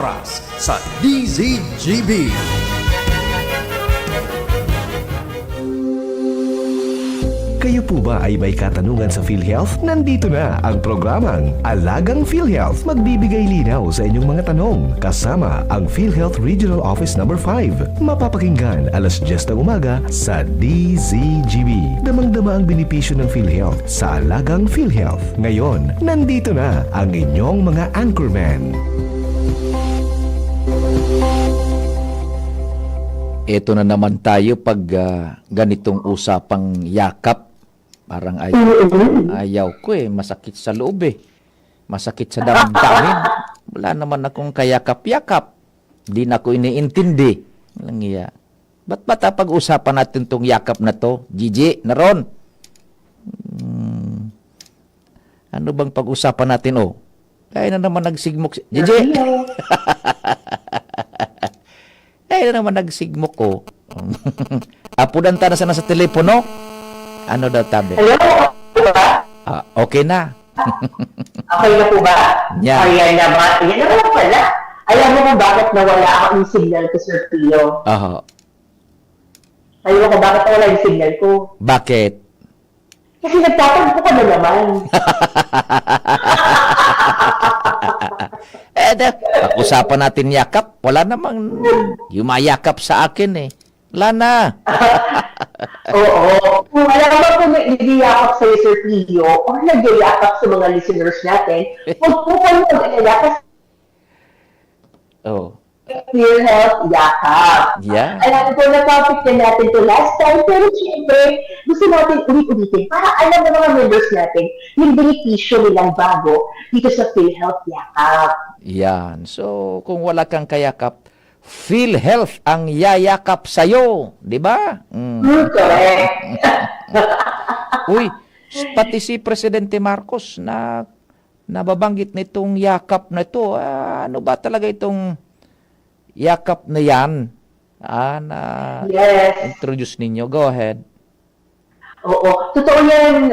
oras sa DZGB. Kayo po ba ay may katanungan sa PhilHealth? Nandito na ang programang Alagang PhilHealth. Magbibigay linaw sa inyong mga tanong kasama ang PhilHealth Regional Office No. 5. Mapapakinggan alas 10 ng umaga sa DZGB. Damang-dama ang benepisyo ng PhilHealth sa Alagang PhilHealth. Ngayon, nandito na ang inyong mga anchorman. Ito na naman tayo pag ganitong usapang yakap. Parang ayaw ko masakit sa loob masakit sa damdamin. Wala naman akong kayakap-yakap. Di na ako iniintindi. Walang iya. Ba't pag-usapan natin tong yakap na to? Gigi, naron. Ano bang pag-usapan natin? Kaya na naman nagsigmok. Gigi! Kaya na naman nagsigmok ko. Apudan ta na sana sa telepono. Ano daw tabi? Hello? Diba? Okay na. Okay na po ba? Yeah. Ayan naman. Ayan naman pala. Alam mo kung bakit nawala ang signal ko, Sir Pio? Alam mo kung bakit nawala yung signal ko? Bakit? Kasi nagtatampo ka na naman. Pag-usapan natin yakap. Wala namang yumayakap sa akin Wala na. Oo. Kung alam mo kung nag-iayakap sa'yo, Sir Pio, o nag-iayakap sa mga listeners natin, huwag po kayo mag-iayakap PhilHealth yakap. Yeah. Alam ko na topic na natin to last time, pero siyempre, gusto natin ulit-ulitin para alam ng mga members natin yung benepisyo nilang bago dito sa PhilHealth yakap. Yan. So, kung wala kang kayakap, PhilHealth ang yayakap sa'yo. Di ba? Correct. Uy, pati si Presidente Marcos na nababanggit nitong yakap na ito. Ano ba talaga itong yakap na yan? Na Yes. introduce ninyo. Go ahead. Oo. Totoo yan,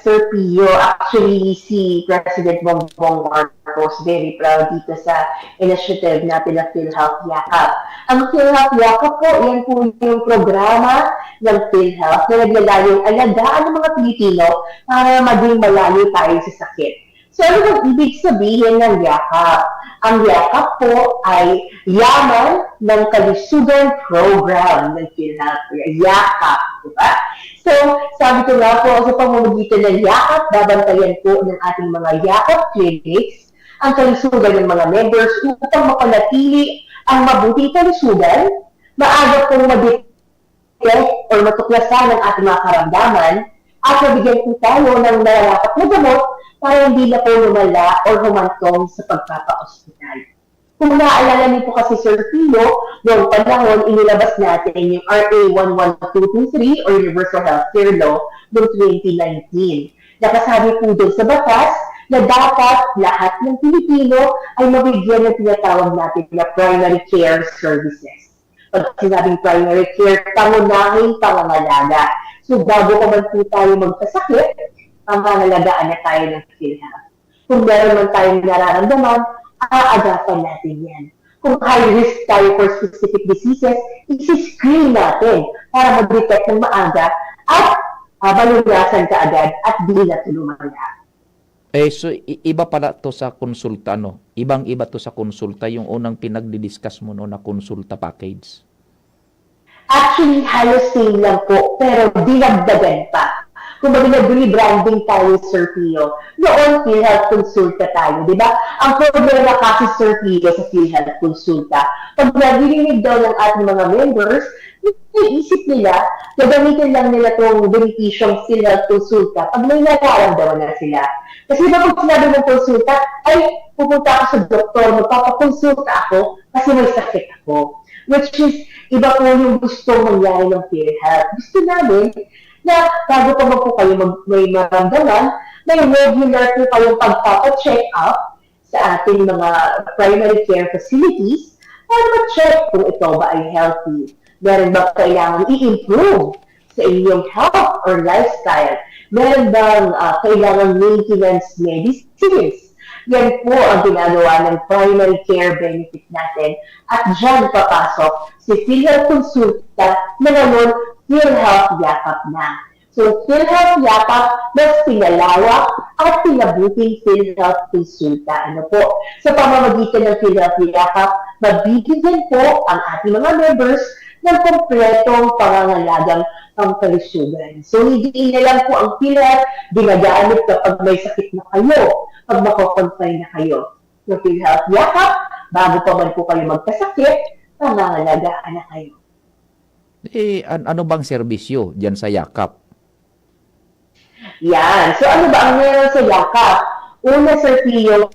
Sir Pio. Actually, si President Bongbong Marcos very proud dito sa initiative natin na PhilHealth Yakap. Ang PhilHealth Yakap po, yan po yung programa ng PhilHealth na naglalayong alagaan ng mga Pilipino para maging malayo tayo sa sakit. So, ano bang ibig sabihin ng yakap? Ang yakap po ay yaman ng kalusugan program ng PhilHealth. Yakap, di ba? So, sabi ko nga po, sa pamamagitan ng yakap, babantayan po ng ating mga yakap clinics ang kalusugan ng mga members upang mapanatili ang mabuting kalusugan, maaga pong ma-detect or matuklasan ng ating mga karamdaman, at mabigyan po tayo ng nararapat na gamot para hindi na po lumala o humantong sa pagpapa-ospital. Kung naaalala niyo po kasi, Sir Pio, noong panahon, inilabas natin yung RA 11223 or Universal Healthcare Law noong 2019. Nakasabi po doon sa batas na dapat lahat ng Pilipino ay mabigyan ng tinatawag natin na primary care services. Pag sinabing primary care, pangunahing pangangalaga. So, bago pa man po tayo magkasakit, pangangalagaan na tayo ng PhilHealth. Kung meron man tayong nararamdaman, aagapan natin yan. Kung high risk tayo for specific diseases, isi-screen natin para mag-detect ng maaga at balunasan ka agad at di na lumala. So iba pala to sa konsulta, Ibang-iba to sa konsulta, yung unang pinagdi-discuss mo na konsulta package. Actually, halos same lang po, pero dinagdagan pa. Kung nag-rebranding tayo, Sir Pio, noon PhilHealth Consulta tayo, di ba? Ang problema kasi, Sir Pio, sa PhilHealth Consulta, pag narinig daw ng ating mga members, iisip nila, gagamitin lang nila itong benepisyong PhilHealth Consulta pag may nararamdaman na sila. Kasi diba pag sinabi ng konsulta, ay, pupunta ako sa doktor, magpapakonsulta ako kasi may sakit ako. Which is, iba po yung gusto mangyari ng PhilHealth. Gusto namin na bago pa po kayo may maramdaman, may regular po kayong pagpapacheck up sa ating mga primary care facilities para ma-check kung ito ba ay healthy. Meron ba kailangan i-improve sa inyong health or lifestyle? Meron bang kailangan maintenance medicines? Yan po ang ginagawa ng primary care benefit natin. At dyan papasok si PhilHealth Consulta na ngayon PhilHealth Yakap na. So, PhilHealth Yakap mas pinalawak at pinabuting PhilHealth Consulta. Ano po? Sa pamamagitan ng PhilHealth Yakap, mabibigyan po ang ating mga members ng kompletong pangangalagang pangkalusugan. So, hindi na lang po ang PhilHealth ginagamit kapag may sakit na kayo, pag makoconfine na kayo. Yung PhilHealth Yakap, bago pa man po kayo magkasakit, pangangalagaan na kayo. Ano bang serbisyo dyan sa Yakap? Yan. So, ano ba ang meron sa Yakap? Una, Sir Pio,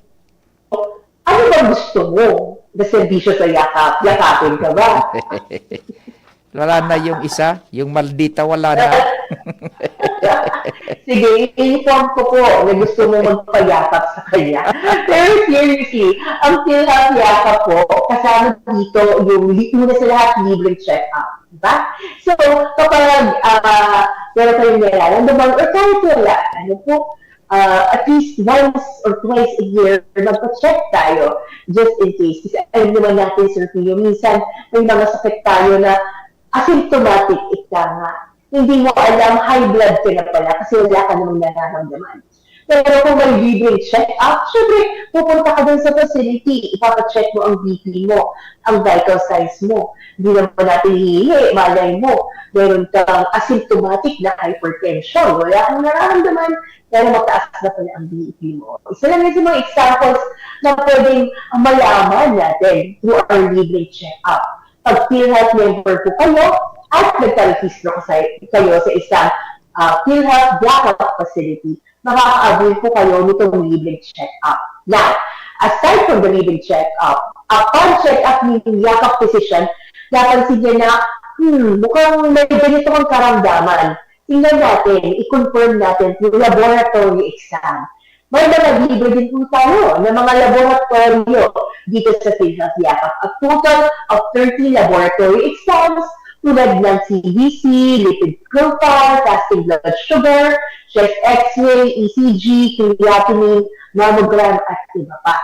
ano ba gusto mo na serbisyo sa Yakap? Yakapin ka ba? Wala na yung isa, yung maldita wala na. Sige, i-inform ko po na gusto mo magpayakap sa kanya. Pero seriously, ang PhilHealth Yakap po, kasama dito yung una sa lahat, libreng check-up. Diba? So, kapag meron kayong nararamdaman or kahit wala, ano po, at least once or twice a year, magpa-check tayo just in case. Kasi alam naman natin, Sir Pio, minsan may mga sakit tayo na asymptomatic, ika nga. Hindi mo alam, high blood ka na pala kasi wala ka namang nararamdaman. Pero kung may libreng check-up, syempre, pupunta ka dun sa facility, ipapacheck mo ang BP mo, ang vital signs mo. Hindi naman natin hihingi, malay mo, meron kang asymptomatic na hypertension, wala kang nararamdaman, pero mataas na pala ang BP mo. Isa lang yun sa mga examples na pwedeng malaman natin through our libreng check-up. Pag PhilHealth member po kayo, at nagkarehistro kayo sa isang PhilHealth Yakap facility, makaka-avail po kayo nitong libreng check-up. Now, aside from the libreng check-up, upon check-up ng Yakap physician, napansin niya na, mukhang may ganito kang karamdaman. Tingnan natin, i-confirm natin yung laboratory exam. May mga libre din po tayo ng mga laboratorio dito sa PhilHealth Yakap. A total of 30 laboratory exams tulad ng CBC, lipid profile, fasting blood sugar, chest x-ray, ECG, creatinine, mammogram, at iba pa.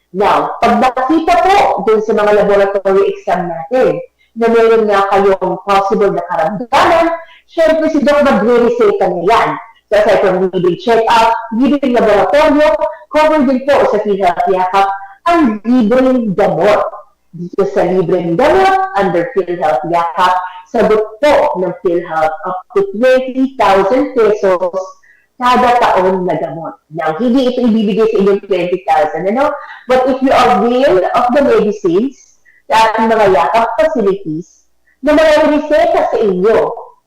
Now, pag nakita po dun sa mga laboratory exam natin na meron nga kayong possible na karamdaman, syempre si Doc magre-reseta na yan. So, aside from libreng check-up, libreng laboratorio, cover din po sa PhilHealth Yakap ang libreng gamot. Dito sa libreng gamot under PhilHealth Yakap, sagot po ng PhilHealth up to 20,000 pesos kada taon na gamot. Now, hindi ito ibibigay sa inyong 20,000, ano? But if you avail of the medicines sa ating mga Yakap facilities na mga reseta sa inyo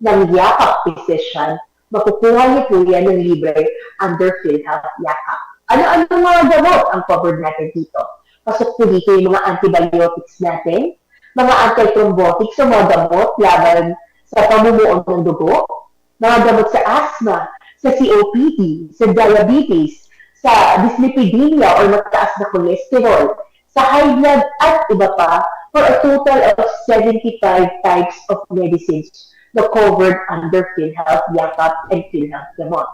ng Yakap physician, makukuha niyo po yan ng libre under PhilHealth Yakap. Ano-ano mga gamot ang covered natin dito? Pasok po dito yung mga antibiotics natin, mga antithrombotics o mga gamot laban sa pamumuo ng dugo, mga gamot sa asthma, sa COPD, sa diabetes, sa dyslipidemia o mataas na cholesterol, sa high blood at iba pa, for a total of 75 types of medicines na covered under PhilHealth Yakap and PhilHealth Gamot.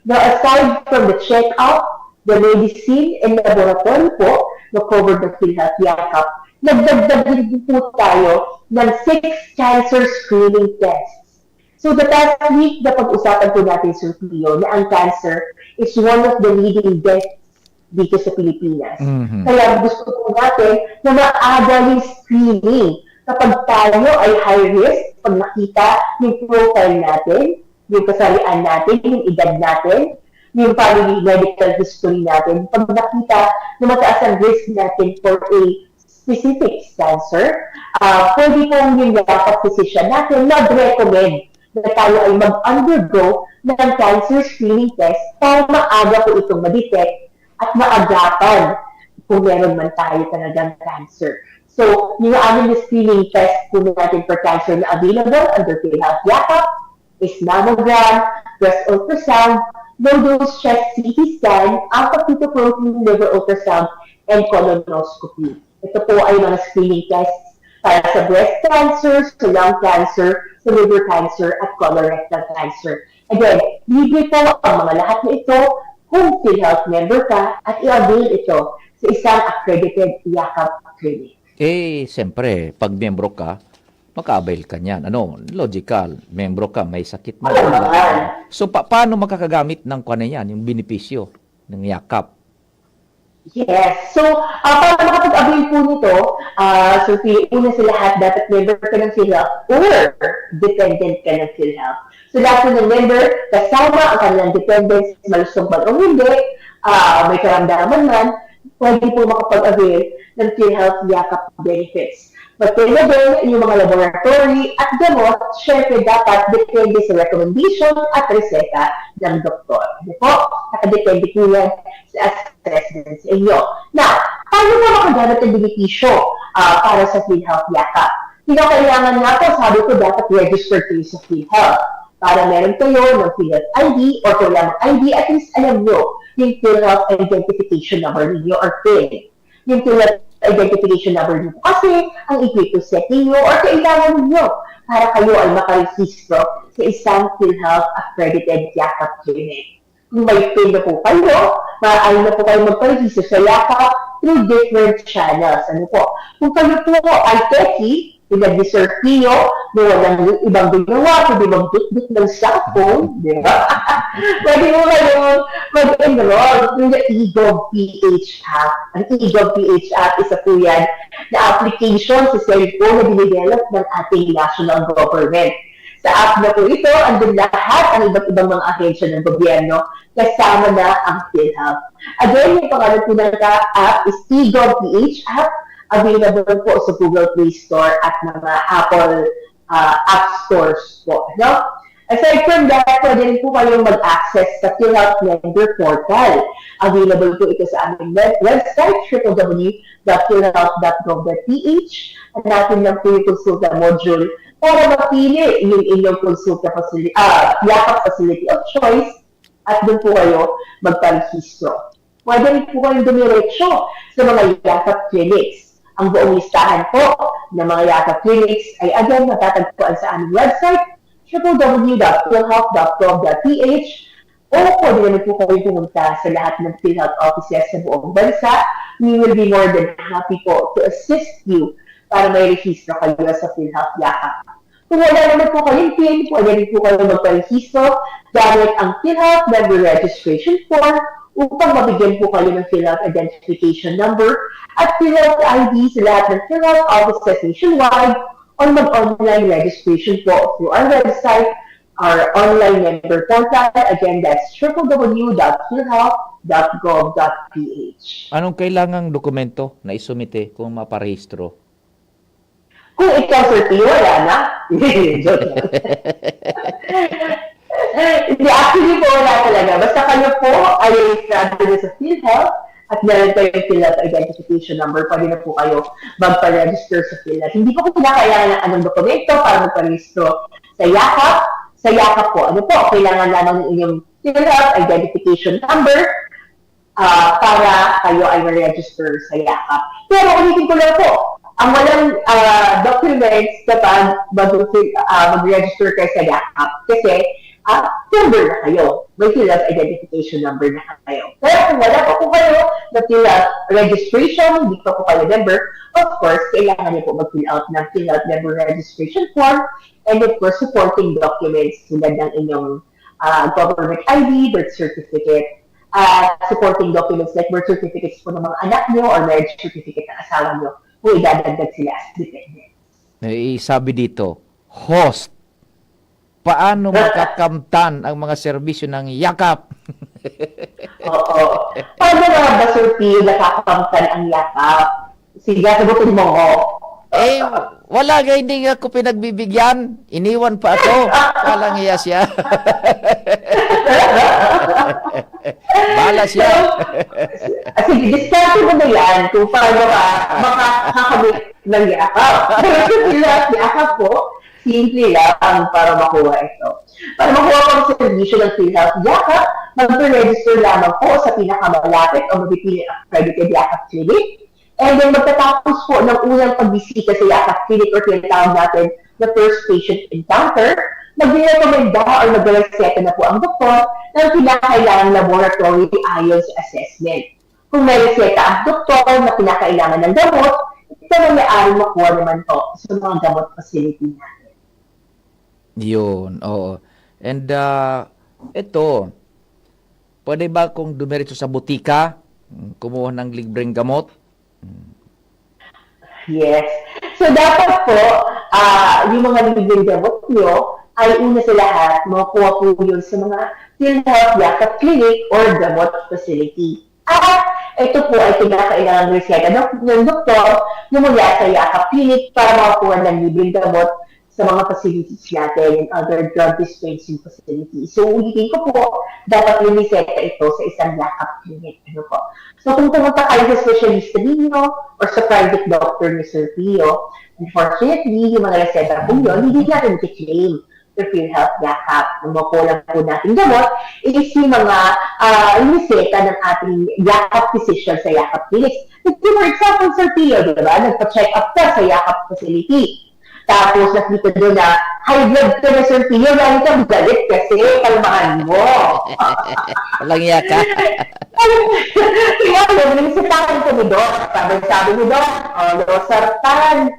Now, aside from the check-up, the medicine and laboratory po na covered ng PhilHealth Yakap, nagdagdag din po tayo ng 6 cancer screening tests. So the past week, napag-usapan po natin, Sir Pio, na ang cancer is one of the leading deaths dito sa Pilipinas. Mm-hmm. Kaya gusto po natin na maaga yung screening. Kapag tayo ay high risk, pag nakita yung profile natin, yung kasalian natin, yung edad natin, yung family medical history natin, pag nakita na mataas ang risk natin for a specific cancer, pwede pong yung Yakap physician natin mag-recommend na tayo ay mag-undergo ng cancer screening test para maaga po itong ma-detect at maagapan kung meron man tayo talagang cancer. So, yung amin na screening test po natin for cancer na available under PhilHealth Yakap is mammogram, breast ultrasound, low-dose chest CT scan, alpha-fetoprotein liver ultrasound, and colonoscopy. Ito po ay mga screening tests para sa breast cancer, sa lung cancer, sa liver cancer, at colorectal cancer. Again, libre po ang mga lahat na ito kung PhilHealth member ka at i-avail ito sa isang accredited Yakap clinic. Siyempre, pag membro ka, maka-avail ka niyan. Logical. Membro ka, may sakit mo. So, paano makakagamit ng kanya yan, yung benepisyo ng Yakap? Yes. So, para makapag-avail po nito, una sa lahat, dapat member ka ng PhilHealth or dependent ka ng PhilHealth. So, lahat po ng member, kasama ang kanilang dependents, malusog man o hindi, may karamdaman man, pwede po makapag-avail ng PhilHealth Yakap benefits. Pagkaya din, yung mga laboratory at gamot, syempre dapat depende sa recommendation at reseta ng doktor. Di po? Nakadepende po yan sa assessment sa inyo. Now, paano po makagamit ang benepisyo para sa PhilHealth Yakap? Kailangan nga po, sabi ko, dapat register kayo sa PhilHealth para meron kayo ng PhilHealth ID or kung wala ng ID, at least alam nyo yung PhilHealth Identification Number ninyo or PIN. Yung PhilHealth Identification Number nyo kasi ang i-set ninyo or kailangan ninyo para kayo ay makarehistro sa isang PhilHealth accredited Yakap clinic. Kung may PIN na po kayo, maaari na po kayo magparehistro sa Yakap through different channels. Kung kayo po ay techie, pinag-research niyo na walang ibang ginawa, kundi mag-dut-dut ng cellphone, di ba? Pwede mo kayong mag-enroll through the eGov.ph app. Ang eGov.ph app, isa po yan na application sa cellphone na dinevelop ng ating national government. Sa app na po ito, andun lahat ang iba't ibang mga ahensya ng gobyerno kasama na ang PhilHealth. Again, yung pangalan po ng app is eGov.ph app. Available po sa Google Play Store at mga Apple App Stores po. No? Aside from that, pwede rin po kayong mag-access sa PhilHealth Member Portal. Available po ito sa aming website, www.philhealth.gov.ph. At natin lang po yung consulta module para mapili yung inyong consulta Yakap facility of choice at doon po kayo magparehistro. Pwede rin po kayong dumiretso sa mga Yakap clinics. Ang buong listahan po ng mga Yakap clinics ay again matatagpuan sa aming website, www.philhealth.gov.ph, o pwede naman po kayo pumunta sa lahat ng PhilHealth offices sa buong bansa. We will be more than happy po to assist you para may rehistro kayo sa PhilHealth Yakap. Kung wala naman po kayong PIN, pwede rin po kayo magparehistro gamit ang PhilHealth Member Registration Form upang mabigyan po kayo ng PhilHealth Identification Number at PhilHealth ID sa lahat ng PhilHealth offices nationwide or mag-online registration po through our website, our online member portal. Again, that's www.philhealth.gov.ph. Anong kailangang dokumento na isumite kung maparehistro? Kung ikaw, Sir P, wala na. Joke lang. Hindi, actually po wala talaga. Basta kayo po ay registered sa PhilHealth at meron kayong PhilHealth Identification Number, pwede na po kayo magpa-register sa PhilHealth. Hindi po kailangan ng anong dokumento para magpa-register sa Yakap. Sa Yakap po, kailangan lamang ng inyong PhilHealth Identification Number para kayo ay ma-register sa Yakap. Pero ulitin ko lang po, ang walang documents kapag mag-register kayo sa Yakap kasi member na kayo. May PhilHealth Identification Number na kayo. Pero kung wala pa po kayo na PhilHealth registration, hindi pa po kayo member, of course, kailangan niyo po mag-fill out ng PhilHealth Member Registration Form and of course, supporting documents tulad ng inyong government ID, birth certificate, supporting documents like birth certificates po ng mga anak niyo or marriage certificate ng asawa niyo kung idadagdag sila as dependent. Sabi dito, host. Paano makakamtan ang mga serbisyo ng Yakap? Oo. Paano nga ba, Sir P, nakakamtan ang Yakap? Sige, sagutin mo ko. Wala nga, hindi nga ako pinagbibigyan. Iniwan pa ako. Walang iya siya. Bala siya. Sige, discarte mo na yan kung paano ka makakamit ng Yakap. Pero Yakap po, simple lang para makuha ito. Para makuha po ang servisyo ng PhilHealth Yakap, mag-register lamang po sa pinakamalapit o mabipili accredited Yakap Clinic. And then magtatapos po ng unang pagbisita sa Yakap Clinic or tinatawag natin na first patient encounter, mag-recommenda or mag-reseta na po ang doktor ng kinakailangang laboratory ayon sa assessment. Kung may reseta ang doktor na kinakailangan ng gamot, ito na may-ari makuha naman po sa mga gamot facility natin. Yun, oo. And ito, pwede ba kung dumiretso sa butika, kumuha ng libreng gamot? Yes. So dapat po, yung mga libreng gamot nyo ay una sa lahat, makuha po yun sa mga PhilHealth Yakap Clinic or gamot facility. At ito po ay kinakailangan reseta ng doktor na mula sa Yakap Clinic para makakuha ng libreng gamot sa mga facilities natin and other drug dispensing facilities. So, ulitin ko po, dapat yung reseta ito sa isang Yakap Clinic. Ano po? So, kung pumunta kayo sa specialista ninyo or sa private doctor ni Sir Pio, unfortunately, yung mga reseta po yun, hindi natin i-claim sa PhilHealth Yakap. Ang makulang po natin gamot is yung mga reseta ng ating Yakap physician sa Yakap Clinics. For example, Sir Pio, diba? Nagpa-check up ka sa Yakap facility. Tapos nakita doon na high blood ka na, Sir Pio, lagi kang galit kasi kalmahan mo. Walang yaka. Kaya nagsitahan ko ni Doc. Sabi ni Doc, losartan,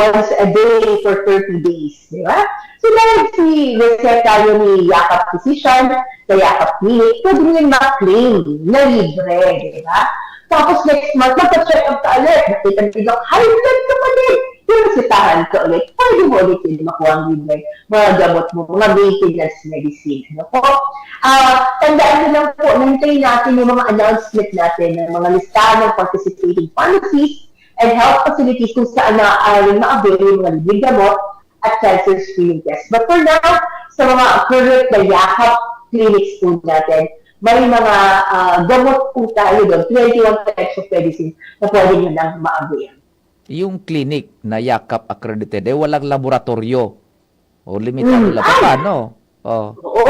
once a day for 30 days. Di ba? So dahil si reseta yun ni Yakap Physician, sa Yakap Clinic, pwede nyo ma-claim na libre. Di ba? Tapos next month, magpa-check up ka ulit. Nakita ni Doc, high blood ka pa din. Pinasitahan ka ulit, pwede mo ulit yun makuha ang libre, mga gamot mo, mga maintenance medicine. Ano po? Tandaan nyo lang po, nantayin natin yung mga announcement natin ng mga listahan ng participating pharmacies and health facilities kung saan naaaring ma-avail yung mga libreng gamot at cancer screening test. But for now, sa mga current na Yakap clinics po natin, may mga gamot po tayo doon, 21 types of medicine na pwede nyo lang ma-avail. Yung clinic na Yakap accredited, walang laboratorio. O limitado lang. Paano? Oo.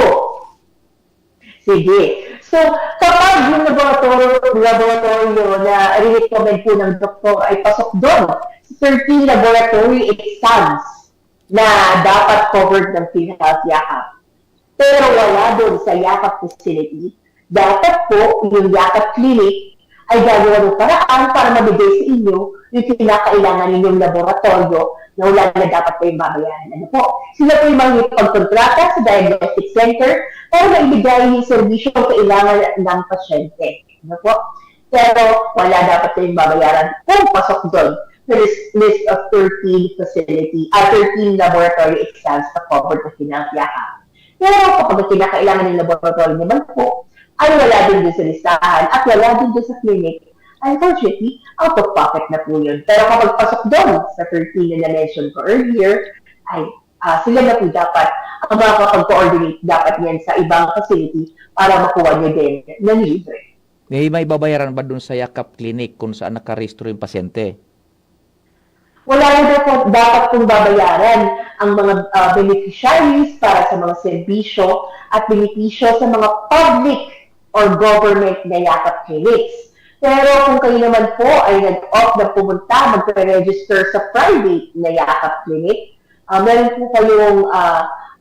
Sige. So, kapag yung laboratorio na recommend po ng doktor ay pasok doon sa 13 laboratory exams na dapat covered ng PhilHealth Yakap, pero wala doon sa Yakap facility, dapat po yung Yakap Clinic ay gagawa ng paraan para mabigay sa inyo yung kinakailangan ninyong laboratorio na wala na dapat po yung babayaran. Ano po? Sila po yung mga pagkontrata sa diagnostic center para maibigay yung servisyo ang kailangan ng pasyente. Ano po? Pero wala dapat po yung babayaran kung pasok doon sa list of 13 laboratory exams na covered na pinagyakan. Pero kapag kinakailangan ng laboratorio naman po, ay wala din doon sa listahan at wala din doon sa clinic, unfortunately, out of pocket na po yun. Pero kapag pasok doon sa 13 na na-mention ko earlier, ay sila na po dapat ang makakapag-coordinate dapat yan sa ibang facility para makuha nyo din na libre. May babayaran ba doon sa Yakap Clinic kung saan nakarehistro yung pasyente? Wala na po dapat pong babayaran ang mga beneficiaries para sa mga serbisyo at benepisyo sa mga public or government na Yakap clinics. Pero kung kayo naman po ay nag-opt na pumunta, magre-register sa private na Yakap clinic, meron po kayong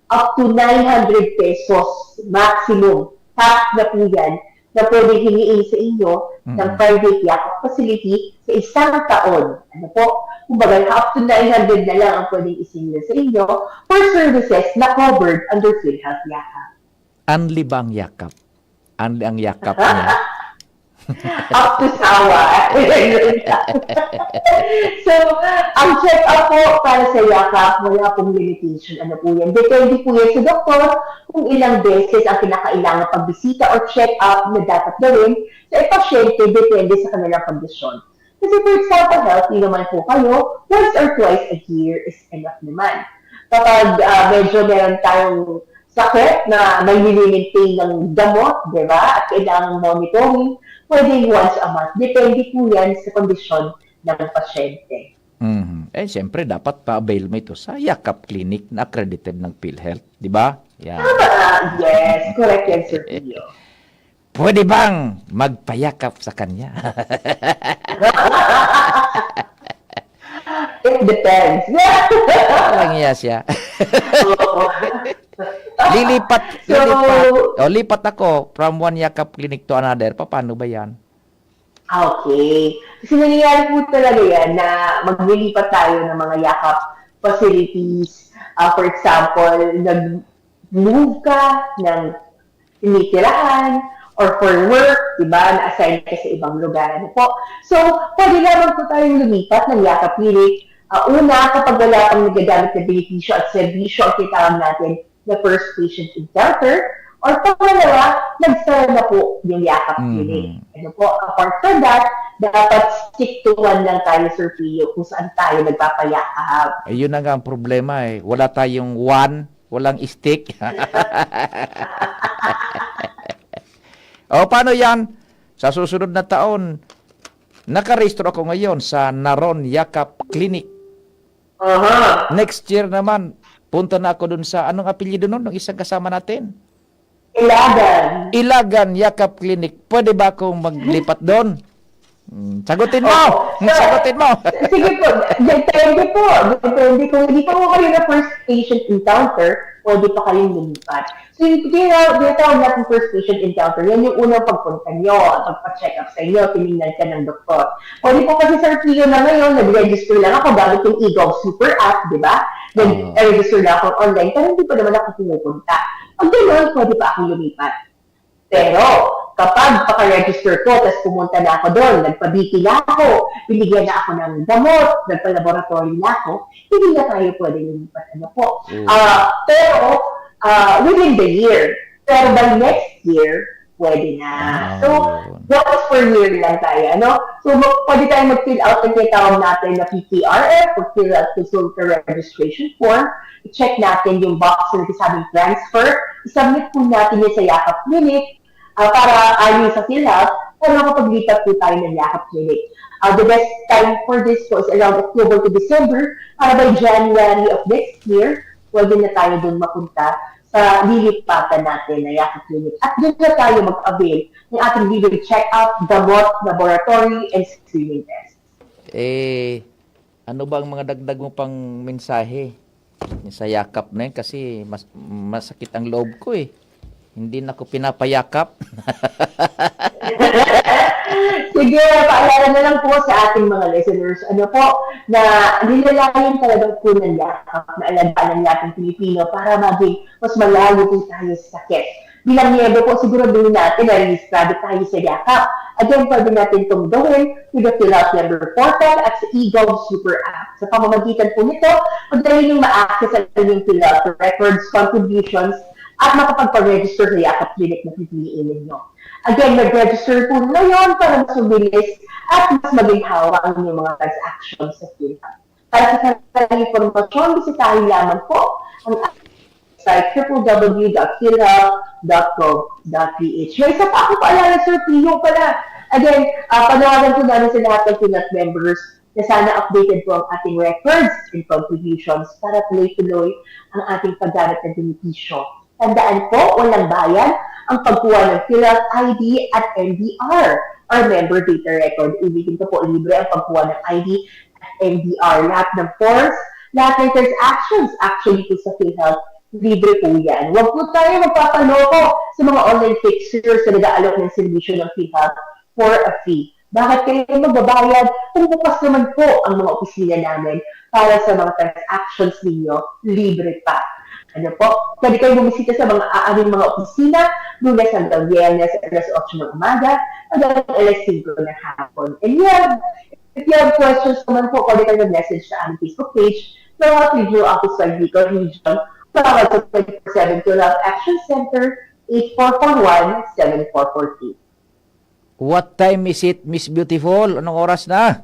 up to 900 pesos maximum. Cap na po yan na pwede hiniin sa inyo ng private Yakap facility sa isang taon. Ano po? Kumbaga, up to 900 na lang ang pwedeng isingil sa inyo for services na covered under PhilHealth Yakap. Anli ba ang Yakap? Anli ang Yakap niya? Up to sawa. So, ang check-up po para sa Yakap, wala pong limitation. Ano po yan? Depende po yan sa doktor kung ilang beses ang kinakailangan pagbisita or check-up na dapat gawin sa pasyente depende sa kanilang kondisyon. Kasi for example, healthy naman po kayo, once or twice a year is enough naman. Kapag medyo meron tayong sakit na may nilimaintain ng gamot, di ba? At kailangang monitoring, pwedeng once a month. Depende po yan sa kondisyon ng pasyente. Siyempre, dapat pa-avail mo ito sa Yakap Clinic na accredited ng PhilHealth. Di ba? Yan. Yes, correct yan, Sir Pio. Pwede bang magpayakap sa kanya? it depends. Parang iya siya. Oo. Lilipat. So- Lipat ako from one yakap clinic to another. Paano ba yan? Okay. Kasi nangyayari po talaga yan na maglilipat tayo ng mga yakap facilities. For example, nag-move ka ng tinitirahan or for work, diba, na-assign ka sa ibang lugar. Ano po? So, pwede naman po tayong lumipat ng yakap clinic. Una, kapag wala kang nagagamit na benepisyo at servisyo, ang kitawag natin na first patient encounter. Or pangalawa, nagsara na po yung yakap clinic. Ano po? Apart from that, dapat stick to one lang tayo, Sir Pio, kung saan tayo nagpapayakap. Ayun na nga ang problema eh. Wala tayong one, walang stick. O, paano yan? Sa susunod na taon, nakarehistro ako ngayon sa Naron Yakap Clinic. Next year naman, punta na ako dun sa, anong apelyido nun? Nung isang kasama natin? Ilagan Yakap Clinic. Pwede ba akong maglipat doon? Sagutin mo! Sagutin mo! Sige po, depende po. Depende kung hindi pa po kayo na first patient encounter, pwede pa kayong lumipat. So, yung tinatawag natin first patient encounter, yan yung unang pagpunta nyo, pagpa-check up sa inyo, tinignan ka ng doktor. Pwede po kasi, Sir Pio, na ngayon, nag-register lang ako gamit yung eGov Super App, di ba? Nag-register lang ako online, pero hindi pa naman ako pumupunta. Pag gano'n, pwede pa akong lumipat. Pero, kapag paka-register ko, tapos pumunta na ako doon, nagpa-BP na ako, binigyan na ako ng gamot, nagpa-laboratory na ako, hindi na tayo pwede lumipat. Ano po? Pero, within the year. Pero by next year, pwede na. So, once per year lang tayo. Ano? So, pwede tayo mag-fill out ng tinatawag natin na PTRF, mag-fill out the registration form, i-check natin yung box na nagsasabing transfer, i-submit po natin yun sa Yakap Clinic, para ayon sa PhilHealth, para makapaglipat po tayo ng Yakap Clinic. The best time for this po is around October to December, para by January of next year, pwede na tayo doon mapunta sa lilipatan natin na Yakap Clinic. At doon na tayo mag-avail ng ating libre check-up, gamot, laboratory, and screening test. Ano ba ang mga dagdag mo pang mensahe sa yakap na yun? Kasi masakit ang loob ko eh. Hindi na ako pinapayakap. Sige, paalala na lang po sa ating mga listeners, ano po, na nilalayan talagang po ng yakap na alagaan ng lating Pilipino para maging mas malayo po tayo sa sakit. Bilang miyembro po, siguraduhin natin na registrado tayo sa yakap. Again, pwede natin itong gawin with the PhilHealth Member Portal at sa eGov Super App. Sa pamamagitan po nito, madali niyong ma-access ang inyong PhilHealth records, contributions, at makapagpa-register sa Yakap Clinic na pipiliin ninyo. Again, mag-register po ngayon para mas mabilis at mas maging hawak ang inyong mga transactions sa PhilHealth. Para sa kanilang informasyon, bisitahin lamang po ang website www.philhealth.gov.ph. May isa pa ako paalala, Sir Pio pala. Again, panawagan po namin sa lahat ng PhilHealth members na sana updated po ang ating records and contributions para tuloy-tuloy ang ating paggamit ng benepisyo. Tandaan po, walang bayan ang pagkuha ng PhilHealth ID at MDR, or Member Data Record. Ibigin ko po, libre ang pagkuha ng ID at MDR. Lahat ng forms, lahat ng transactions actually po sa PhilHealth, libre po yan. Huwag po tayo magpapaloko sa mga online fixers na nag-aalok ng servisyo ng PhilHealth for a fee. Bakit kayo magbabayad kung bukas naman po ang mga opisina namin para sa mga transactions ninyo, libre pa. Ano po? Pwede kayo bumisita sa mga aming mga opisina, Lunes hanggang Biyernes, alas 8 ng umaga, hanggang alas 5 ng hapon. And if you have questions naman po, pwede kayo mag-message sa aming Facebook page, Philhealth Regional Office by Bicol Region, tawag sa 24/7 Philhealth Action Center, 8441-7442. What time is it, Miss Beautiful? Anong oras na?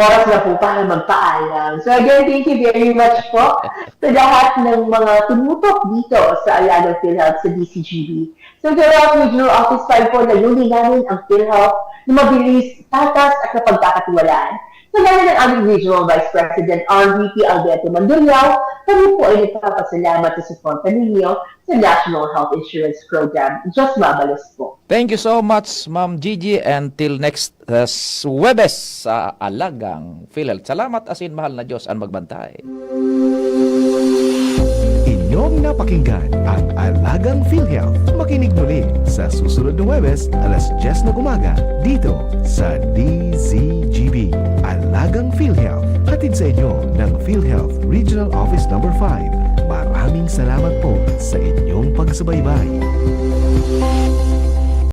Oras na po para magpaalam. So again, thank you very much po sa lahat ng mga tumutok dito sa Alagang PhilHealth sa DCGB. So Philhealth Regional Office 5 po, layunin namin ang PhilHealth na mabilis, tatas at napagkakatiwalaan. Sa ngayon ng aming Regional Vice President RVP Alberto Mandurriao, kami po ay nagpapasalamat sa suporta ninyo sa National Health Insurance Program. Diyos mabalos po. Thank you so much, Ma'am Gigi. Until next Webes sa Alagang PhilHealth. Salamat asin mahal na Diyos ang magbantay. Inyong napakinggan ang Alagang PhilHealth. Makinig muli sa susunod na Huwebes, alas 10 ng umaga, dito sa DZGB. Alagang PhilHealth. Hatid sa inyo ng PhilHealth Regional Office No. 5. Maraming salamat po sa inyong pagsubaybay.